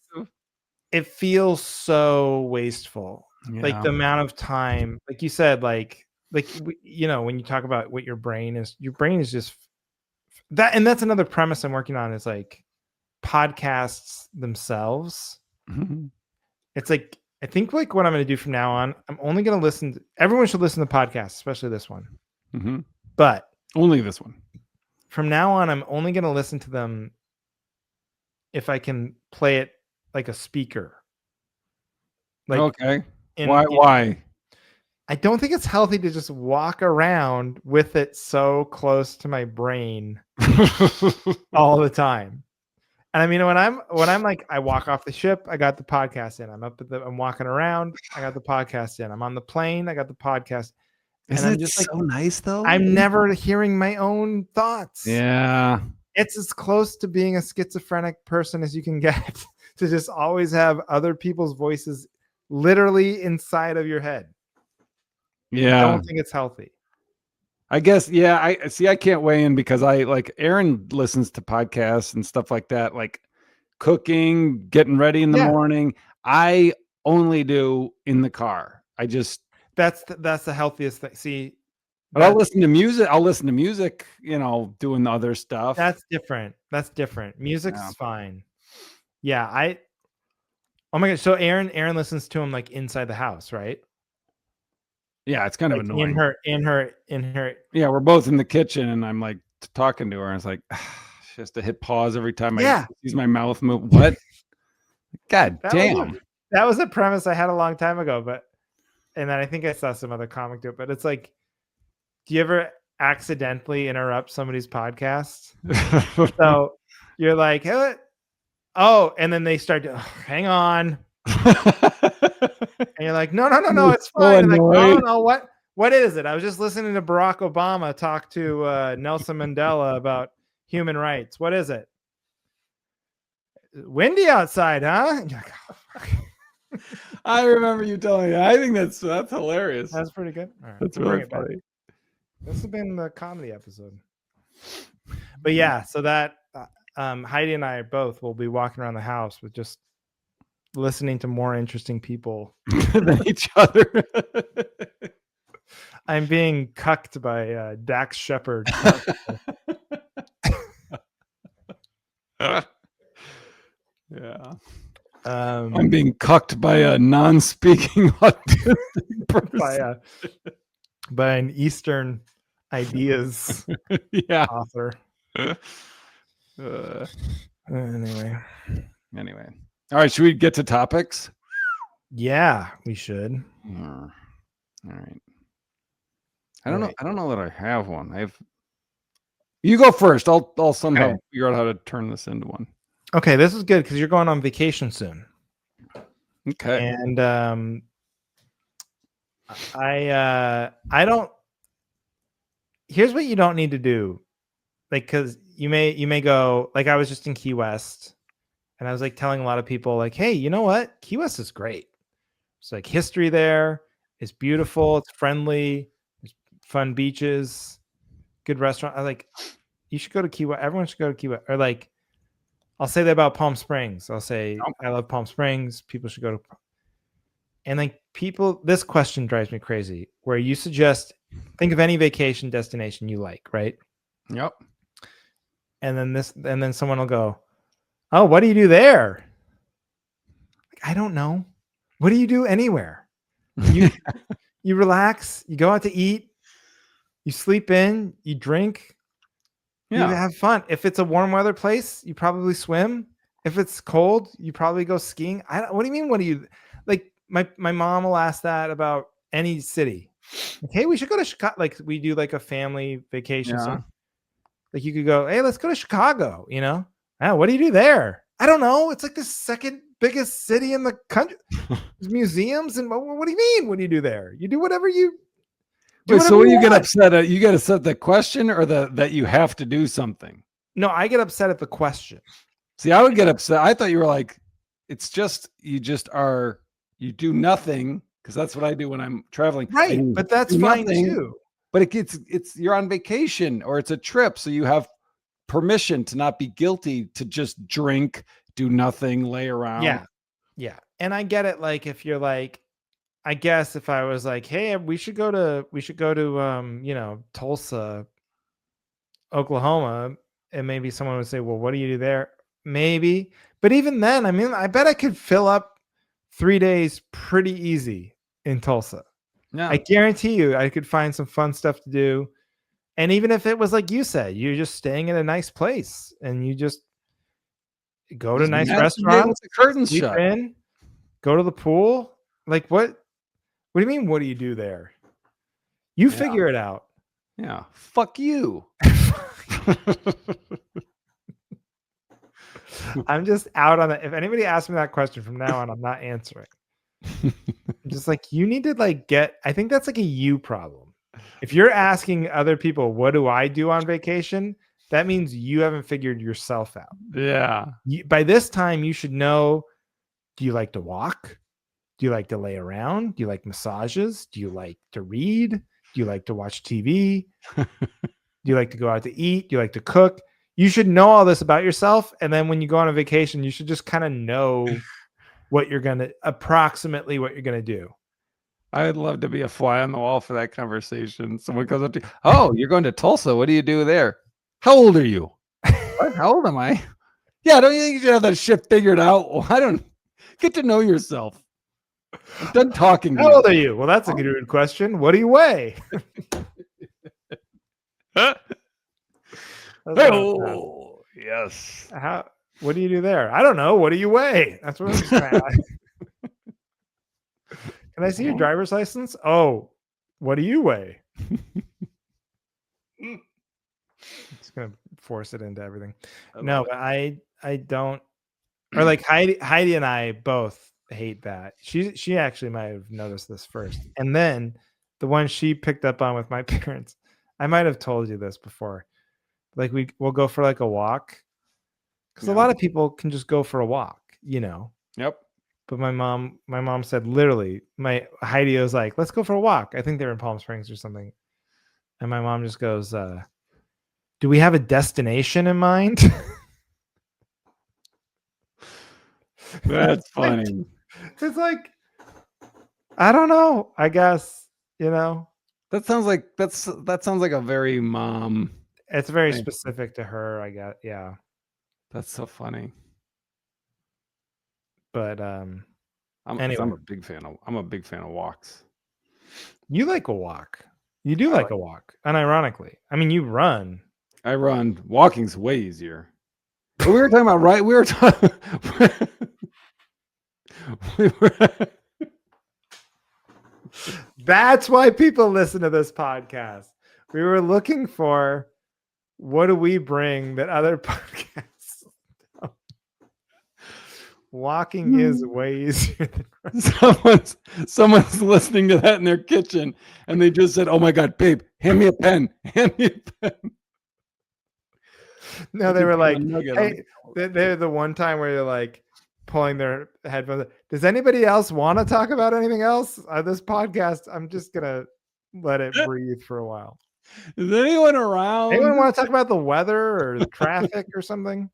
[SPEAKER 1] it feels so wasteful. Yeah. Like the amount of time, like you said, like when you talk about what your brain is just that, and that's another premise I'm working on. Is like podcasts themselves.
[SPEAKER 2] Mm-hmm.
[SPEAKER 1] It's like, I think like what I'm going to do from now on, I'm only going to everyone should listen to podcasts, especially this one.
[SPEAKER 2] Mm-hmm.
[SPEAKER 1] But
[SPEAKER 2] only this one.
[SPEAKER 1] From now on, I'm only going to listen to them if I can play it like a speaker.
[SPEAKER 2] Like, okay. Why?
[SPEAKER 1] I don't think it's healthy to just walk around with it so close to my brain all the time. And I mean, when I'm like, I walk off the ship, I got the podcast in. I'm walking around, I got the podcast in. I'm on the plane, I got the podcast. And
[SPEAKER 2] Isn't
[SPEAKER 1] I'm
[SPEAKER 2] it
[SPEAKER 1] just like,
[SPEAKER 2] so nice though?
[SPEAKER 1] I'm never hearing my own thoughts.
[SPEAKER 2] Yeah.
[SPEAKER 1] It's as close to being a schizophrenic person as you can get to just always have other people's voices literally inside of your head.
[SPEAKER 2] Yeah.
[SPEAKER 1] I don't think it's healthy.
[SPEAKER 2] I guess, yeah. I see. I can't weigh in because I like Aaron listens to podcasts and stuff like that, like cooking, getting ready in the morning. I only do in the car. I just
[SPEAKER 1] that's the healthiest thing. See,
[SPEAKER 2] but I'll listen to music. I'll listen to music, you know, doing other stuff.
[SPEAKER 1] That's different. That's different. Music's fine. Yeah, oh my gosh. So Aaron listens to him like inside the house, right?
[SPEAKER 2] Yeah, it's kind of annoying.
[SPEAKER 1] In her.
[SPEAKER 2] Yeah, we're both in the kitchen and I'm like talking to her and it's like she has to hit pause every time I use my mouth move. What? God damn.
[SPEAKER 1] That was a premise I had a long time ago, and then I think I saw some other comic do it, but it's like, do you ever accidentally interrupt somebody's podcast? So you're like, hey, oh, and then they start to hang on. And you're like, no, it's fine. Like, no, what is it? I was just listening to Barack Obama talk to Nelson Mandela about human rights. What is it? Windy outside, huh? Like, oh,
[SPEAKER 2] I remember you telling me. I think that's hilarious.
[SPEAKER 1] That's pretty good. All right,
[SPEAKER 2] that's really funny.
[SPEAKER 1] This has been the comedy episode. But yeah, so that Heidi and I will be walking around the house with just listening to more interesting people
[SPEAKER 2] than each other.
[SPEAKER 1] I'm being cucked by Dax Shepard.
[SPEAKER 2] Yeah. I'm being cucked by a non-speaking autistic person.
[SPEAKER 1] By an Eastern ideas author. Anyway.
[SPEAKER 2] All right, should we get to topics?
[SPEAKER 1] Yeah, we should.
[SPEAKER 2] All right. I don't know that I have one. You go first. I'll somehow figure out how to turn this into one.
[SPEAKER 1] Okay, this is good because you're going on vacation soon.
[SPEAKER 2] Okay.
[SPEAKER 1] And I don't. Here's what you don't need to do, like, because you may go, like, I was just in Key West, and I was like telling a lot of people, like, hey, you know what? Key West is great. It's like history there. It's beautiful. It's friendly. There's fun beaches, good restaurant. I like. You should go to Key West. Everyone should go to Key West. Or like, I'll say that about Palm Springs. I'll say I love Palm Springs. People should go to. And like this question drives me crazy. Where you suggest, think of any vacation destination you like, right?
[SPEAKER 2] Yep.
[SPEAKER 1] And then someone will go, "Oh, what do you do there?" Like, I don't know. What do you do anywhere? You relax. You go out to eat. You sleep in. You drink. You have fun. If it's a warm weather place, you probably swim. If it's cold, you probably go skiing. What do you mean? What do you like? My mom will ask that about any city. Like, hey, we should go to Chicago. Like, we do like a family vacation.
[SPEAKER 2] Yeah.
[SPEAKER 1] So, like, you could go, hey, let's go to Chicago. You know, what do you do there? I don't know. It's like the second biggest city in the country. There's museums and what do you mean? What do you do there? You do whatever you.
[SPEAKER 2] Wait, so when you get upset at, you get upset at the question or that you have to do something?
[SPEAKER 1] No, I get upset at the question.
[SPEAKER 2] See, I would get upset. I thought you were like, it's just you do nothing, because that's what I do when I'm traveling.
[SPEAKER 1] Right, but that's fine too.
[SPEAKER 2] But it's you're on vacation or it's a trip, so you have permission to not be guilty to just drink, do nothing, lay around.
[SPEAKER 1] Yeah. And I get it. Like, if you're like, I guess if I was like, hey, we should go to Tulsa, Oklahoma, and maybe someone would say, well, what do you do there? Maybe. But even then, I mean, I bet I could fill up 3 days pretty easy in Tulsa.
[SPEAKER 2] Yeah.
[SPEAKER 1] I guarantee you I could find some fun stuff to do. And even if it was like you said, you're just staying in a nice place and you just go to nice restaurants,
[SPEAKER 2] curtains shut,
[SPEAKER 1] go to the pool. Like, what do you mean? What do you do there? You figure it out.
[SPEAKER 2] Yeah. Fuck you.
[SPEAKER 1] I'm just out on it. If anybody asks me that question from now on, I'm not answering. I'm just like, you need to like I think that's like a you problem. If you're asking other people, what do I do on vacation? That means you haven't figured yourself out.
[SPEAKER 2] Yeah.
[SPEAKER 1] By this time, you should know, do you like to walk? Do you like to lay around? Do you like massages? Do you like to read? Do you like to watch TV? Do you like to go out to eat? Do you like to cook? You should know all this about yourself. And then when you go on a vacation, you should just kind of know approximately what you're going to do.
[SPEAKER 2] I'd love to be a fly on the wall for that conversation. Someone goes up to you, oh, you're going to Tulsa. What do you do there? How old are you? What? How old am I? Yeah, don't you think you should have that shit figured out? Well, I don't get to know yourself. I'm done talking to you.
[SPEAKER 1] How old are you? Well, that's a good question. What do you weigh?
[SPEAKER 2] Oh, yes.
[SPEAKER 1] What do you do there? I don't know. What do you weigh? That's what I'm trying. Can I see your driver's license? Oh, what do you weigh? It's gonna force it into everything. No, but I don't. Or like Heidi and I both hate that. She actually might have noticed this first, and then the one she picked up on with my parents. I might have told you this before. Like we'll go for like a walk, because a lot of people can just go for a walk,
[SPEAKER 2] Yep.
[SPEAKER 1] But my mom said literally, Heidi was like, let's go for a walk. I think they were in Palm Springs or something. And my mom just goes, do we have a destination in mind?
[SPEAKER 2] That's funny.
[SPEAKER 1] It's like, I don't know. I guess,
[SPEAKER 2] that sounds like a very mom.
[SPEAKER 1] It's very specific to her, I guess. Yeah.
[SPEAKER 2] That's so funny.
[SPEAKER 1] But
[SPEAKER 2] anyway. I'm a big fan of walks.
[SPEAKER 1] You like a walk. You do like a walk, unironically. I mean, you run.
[SPEAKER 2] I run. Walking's way easier. But we were talking about, right? We were talking.
[SPEAKER 1] That's why people listen to this podcast. We were looking for, what do we bring that other podcasts don't? Walking is way easier
[SPEAKER 2] than someone's listening to that in their kitchen, and they just said, oh my God, babe, hand me a pen. Hand me a pen.
[SPEAKER 1] No, they were like, hey, they're the one time where you're like pulling their headphones. Does anybody else want to talk about anything else? This podcast, I'm just going to let it breathe for a while.
[SPEAKER 2] Is anyone around?
[SPEAKER 1] Anyone want to talk about the weather or the traffic or something?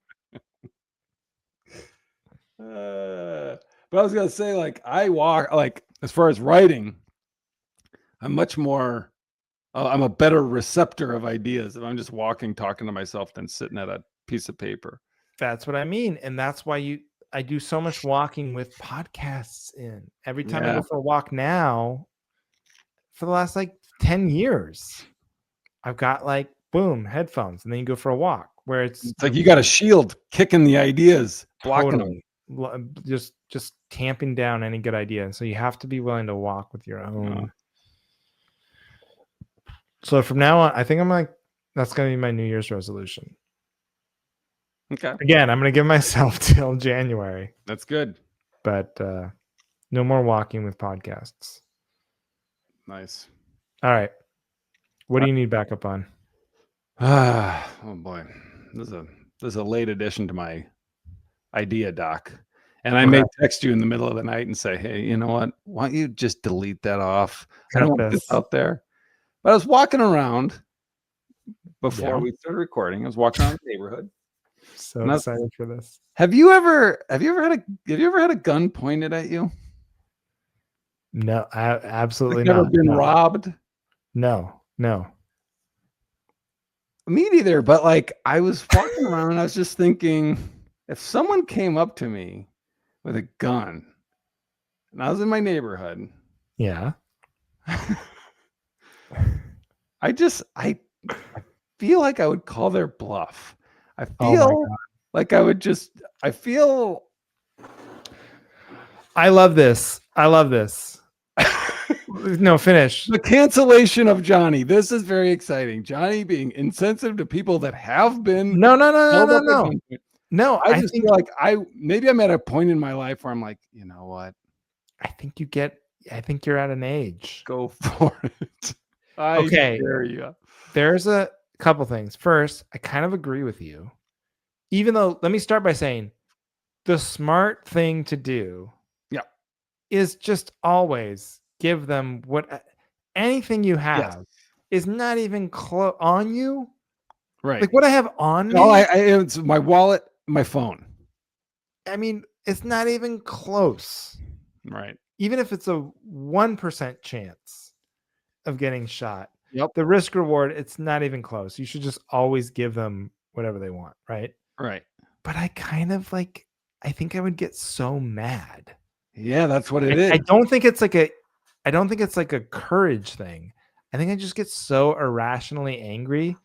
[SPEAKER 2] But I was going to say, like, I walk, like, as far as writing, I'm much more, I'm a better receptor of ideas if I'm just walking, talking to myself than sitting at a piece of paper.
[SPEAKER 1] That's what I mean. And that's why I do so much walking with podcasts in. Every time I go for a walk now, for the last like 10 years, I've got like, boom, headphones, and then you go for a walk where it's
[SPEAKER 2] like you got a shield kicking the ideas, blocking them.
[SPEAKER 1] Just tamping down any good idea. And so you have to be willing to walk with your own. So from now on, I think that's going to be my New Year's resolution.
[SPEAKER 2] Okay.
[SPEAKER 1] Again, I'm going to give myself till January.
[SPEAKER 2] That's good.
[SPEAKER 1] But no more walking with podcasts.
[SPEAKER 2] Nice.
[SPEAKER 1] All right. What do you need backup on?
[SPEAKER 2] Oh boy. This is a late addition to my idea doc. And I may text you in the middle of the night and say, hey, you know what? Why don't you just delete that off? I don't want this out there. But I was walking around before we started recording. I was walking around the neighborhood.
[SPEAKER 1] So excited for this.
[SPEAKER 2] Have you ever had a gun pointed at you?
[SPEAKER 1] No, absolutely
[SPEAKER 2] not.
[SPEAKER 1] Never
[SPEAKER 2] been robbed?
[SPEAKER 1] No.
[SPEAKER 2] Me neither, but like I was walking around and I was just thinking, if someone came up to me with a gun and I was in my neighborhood.
[SPEAKER 1] Yeah.
[SPEAKER 2] I feel like I would call their bluff. I feel like I would
[SPEAKER 1] I love this. No, finish.
[SPEAKER 2] The cancellation of Johnny. This is very exciting. Johnny being insensitive to people that have been.
[SPEAKER 1] No. No,
[SPEAKER 2] I just feel like maybe I'm at a point in my life where I'm like, you know what?
[SPEAKER 1] I think you're at an age.
[SPEAKER 2] Go for it. I
[SPEAKER 1] Okay.
[SPEAKER 2] dare you.
[SPEAKER 1] There's a couple things. First, I kind of agree with you. Even though, let me start by saying the smart thing to do
[SPEAKER 2] Yeah.
[SPEAKER 1] is just always give them anything you
[SPEAKER 2] Yes.
[SPEAKER 1] have is not even close on you.
[SPEAKER 2] Right.
[SPEAKER 1] Like what I have on
[SPEAKER 2] All
[SPEAKER 1] me,
[SPEAKER 2] it's my wallet, my phone.
[SPEAKER 1] I mean, it's not even close.
[SPEAKER 2] Right.
[SPEAKER 1] Even if it's a 1% chance of getting shot,
[SPEAKER 2] Yep.
[SPEAKER 1] the risk reward, it's not even close. You should just always give them whatever they want, right?
[SPEAKER 2] Right.
[SPEAKER 1] But I kind of I think I would get so mad.
[SPEAKER 2] Yeah, that's what it
[SPEAKER 1] I
[SPEAKER 2] is.
[SPEAKER 1] don't think it's like a courage thing. I think I just get so irrationally angry.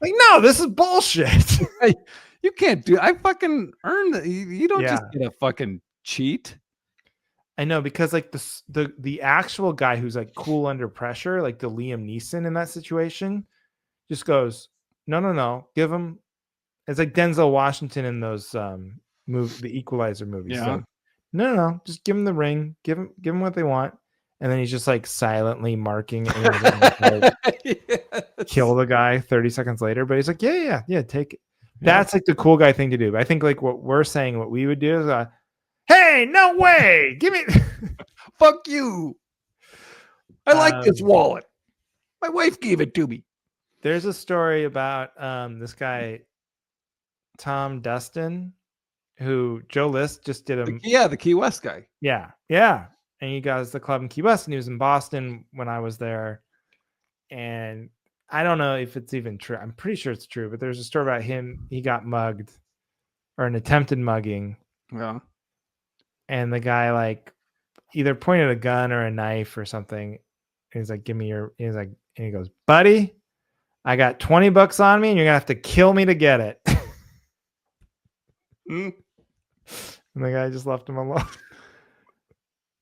[SPEAKER 1] Like, no, this is bullshit.
[SPEAKER 2] Hey, you can't do. I fucking earned it. You don't
[SPEAKER 1] Yeah.
[SPEAKER 2] just get a fucking cheat.
[SPEAKER 1] I know, because like the actual guy who's like cool under pressure, like the Liam Neeson in that situation, just goes, no, give him. It's like Denzel Washington in those the Equalizer movies.
[SPEAKER 2] Yeah.
[SPEAKER 1] Like, no, just give him the ring, give him what they want, and then he's just like silently marking, and like, kill
[SPEAKER 2] Yes.
[SPEAKER 1] the guy 30 seconds later. But he's like, yeah, take it.
[SPEAKER 2] Yep.
[SPEAKER 1] That's like the cool guy thing to do. But I think like what we're saying, what we would do is, hey, no way, give me.
[SPEAKER 2] Fuck you. I like this wallet. My wife gave it to me.
[SPEAKER 1] There's a story about this guy, Tom Dustin, who Joe List just did him.
[SPEAKER 2] The Key West guy.
[SPEAKER 1] Yeah. And he got the club in Key West, and he was in Boston when I was there. And I don't know if it's even true. I'm pretty sure it's true, but there's a story about him. He got mugged, or an attempted mugging.
[SPEAKER 2] Yeah.
[SPEAKER 1] And the guy like either pointed a gun or a knife or something. And he's like, he's like, and he goes, buddy, I got $20 on me, and you're gonna have to kill me to get it. And the guy just left him alone.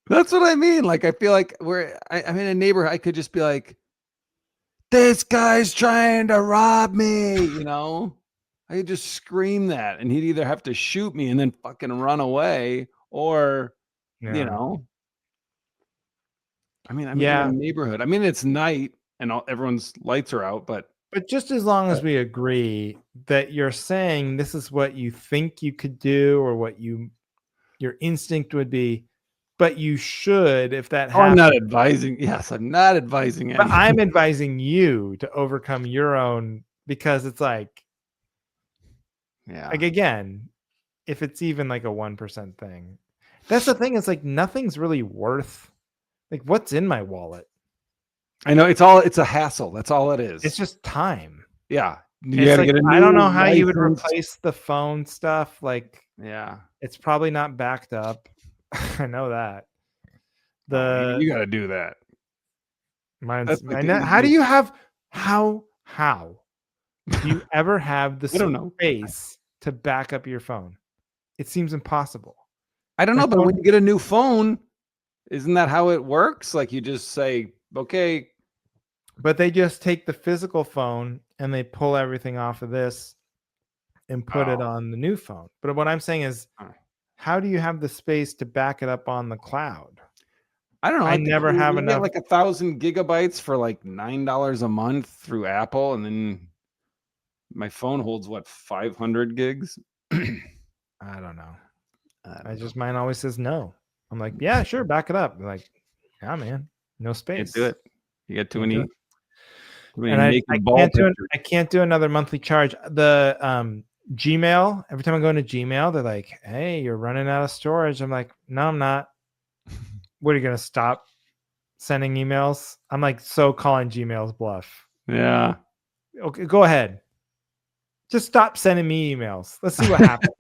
[SPEAKER 2] That's what I mean. Like, I feel like I'm in a neighborhood. I could just be like, this guy's trying to rob me, you know? I could just scream that, and he'd either have to shoot me and then fucking run away, or, you know. I mean, I'm in a neighborhood. I mean, it's night and everyone's lights are out, but
[SPEAKER 1] just as long as we agree that you're saying this is what you think you could do, or what your instinct would be, but you should, if that happens.
[SPEAKER 2] I'm not advising. Yes, I'm not advising
[SPEAKER 1] But
[SPEAKER 2] anything.
[SPEAKER 1] I'm advising you to overcome your own, because it's like, again, if it's even like a 1% thing, that's the thing. It's like nothing's really worth. Like, what's in my wallet?
[SPEAKER 2] I know it's a hassle. That's all it is.
[SPEAKER 1] It's just time.
[SPEAKER 2] Yeah.
[SPEAKER 1] You gotta get a new I don't know how you would replace the phone stuff. Like, it's probably not backed up. I know that.
[SPEAKER 2] You got to do that.
[SPEAKER 1] Mine's. How do you have? How do you ever have the space to back up your phone? It seems impossible.
[SPEAKER 2] I don't know, but when you get a new phone, isn't that how it works? Like, you just say, okay.
[SPEAKER 1] But they just take the physical phone and they pull everything off of this and put it on the new phone. But what I'm saying is, how do you have the space to back it up on the cloud?
[SPEAKER 2] I don't know.
[SPEAKER 1] I never have enough.
[SPEAKER 2] Like 1,000 gigabytes for like $9 a month through Apple, and then my phone holds what, 500 gigs?
[SPEAKER 1] I don't know. Mine always says no. I'm like, yeah, sure, back it up. I'm like, yeah, man, no space.
[SPEAKER 2] Can't do it. You got too many.
[SPEAKER 1] And I can't do another monthly charge. The Gmail, every time I go into Gmail, they're like, hey, you're running out of storage. I'm like, no, I'm not. What, are you gonna stop sending emails? I'm like, so calling Gmail's bluff.
[SPEAKER 2] Yeah.
[SPEAKER 1] Okay, go ahead. Just stop sending me emails. Let's see what happens.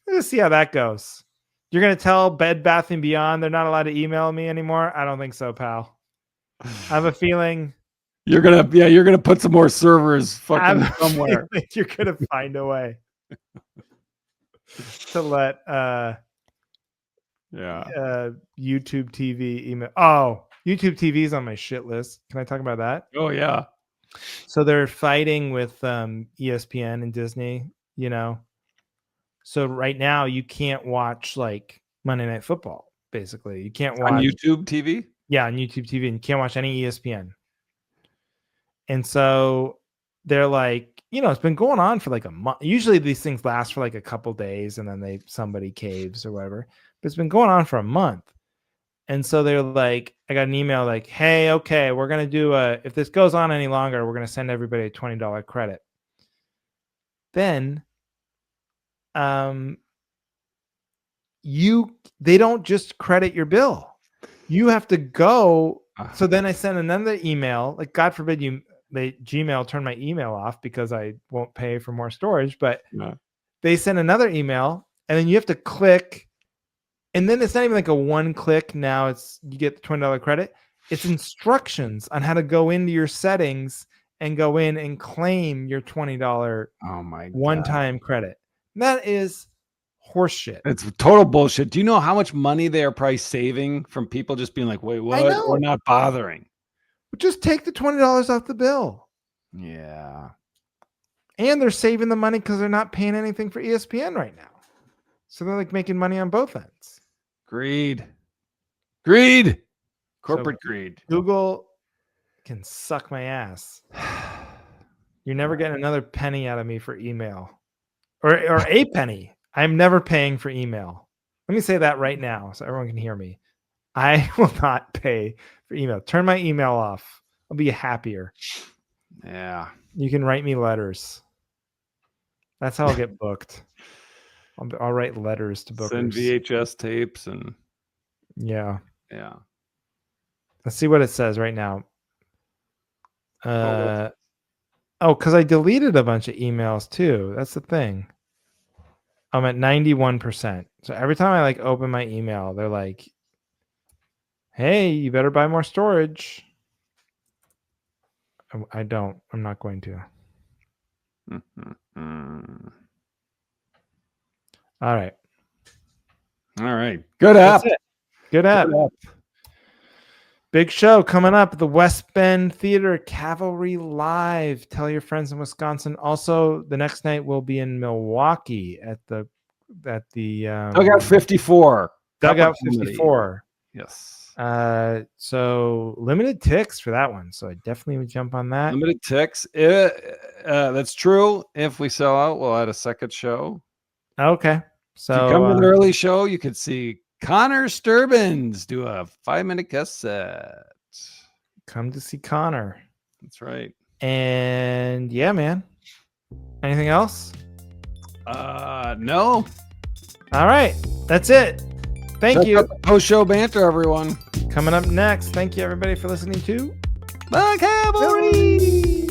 [SPEAKER 1] Let's see how that goes. You're gonna tell Bed Bath & Beyond they're not allowed to email me anymore? I don't think so, pal. I have a feeling
[SPEAKER 2] you're gonna put some more servers fucking somewhere.
[SPEAKER 1] You're gonna find a way to let YouTube TV email. Oh, YouTube TV is on my shit list. Can I talk about that?
[SPEAKER 2] Oh yeah.
[SPEAKER 1] So they're fighting with ESPN and Disney, you know. So right now you can't watch like Monday Night Football. Basically, you can't watch
[SPEAKER 2] on YouTube TV.
[SPEAKER 1] Yeah, on YouTube TV, and you can't watch any ESPN. And so they're like, it's been going on for like a month. Usually these things last for like a couple days, and then somebody caves or whatever. But it's been going on for a month. And so they're like, I got an email like, hey, okay, we're going to do if this goes on any longer, we're going to send everybody a $20 credit. Then they don't just credit your bill. You have to go. So then I sent another email, like God forbid Gmail turn my email off because I won't pay for more storage, but they send another email, and then you have to click. And then it's not even like a one click. Now you get the $20 credit. It's instructions on how to go into your settings and go in and claim your $20 one-time credit. And that is horseshit.
[SPEAKER 2] It's total bullshit. Do you know how much money they are probably saving from people just being like, wait, what? Or not bothering?
[SPEAKER 1] Just take the $20 off the bill.
[SPEAKER 2] Yeah.
[SPEAKER 1] And they're saving the money because they're not paying anything for ESPN right now. So they're like making money on both ends.
[SPEAKER 2] Greed. Corporate greed.
[SPEAKER 1] Google can suck my ass. You're never getting another penny out of me for email. Or a penny. I'm never paying for email. Let me say that right now so everyone can hear me. I will not pay for email. Turn my email off. I'll be happier.
[SPEAKER 2] Yeah.
[SPEAKER 1] You can write me letters. That's how I'll get booked. I'll write letters to bookers.
[SPEAKER 2] Send VHS tapes and
[SPEAKER 1] yeah.
[SPEAKER 2] Let's
[SPEAKER 1] see what it says right now. Because I deleted a bunch of emails too. That's the thing. I'm at 91%. So every time I like open my email, they're like, "Hey, you better buy more storage." I don't. I'm not going to. All right.
[SPEAKER 2] Good app.
[SPEAKER 1] Good app. Big show coming up. The West Bend Theater, Cavalry Live. Tell your friends in Wisconsin. Also, the next night we'll be in Milwaukee at the
[SPEAKER 2] Dugout 54.
[SPEAKER 1] Dugout 54.
[SPEAKER 2] Yes.
[SPEAKER 1] So limited ticks for that one. So I definitely would jump on that.
[SPEAKER 2] Limited ticks. That's true. If we sell out, we'll add a second show.
[SPEAKER 1] Okay. So
[SPEAKER 2] if you come to the early show, you could see Connor Sturbins do a 5-minute guest set.
[SPEAKER 1] Come to see Connor.
[SPEAKER 2] That's right.
[SPEAKER 1] And yeah, man. Anything else?
[SPEAKER 2] No.
[SPEAKER 1] All right. That's it. Thank you.
[SPEAKER 2] Post-show banter, everyone.
[SPEAKER 1] Coming up next. Thank you, everybody, for listening to
[SPEAKER 2] The Cavalry.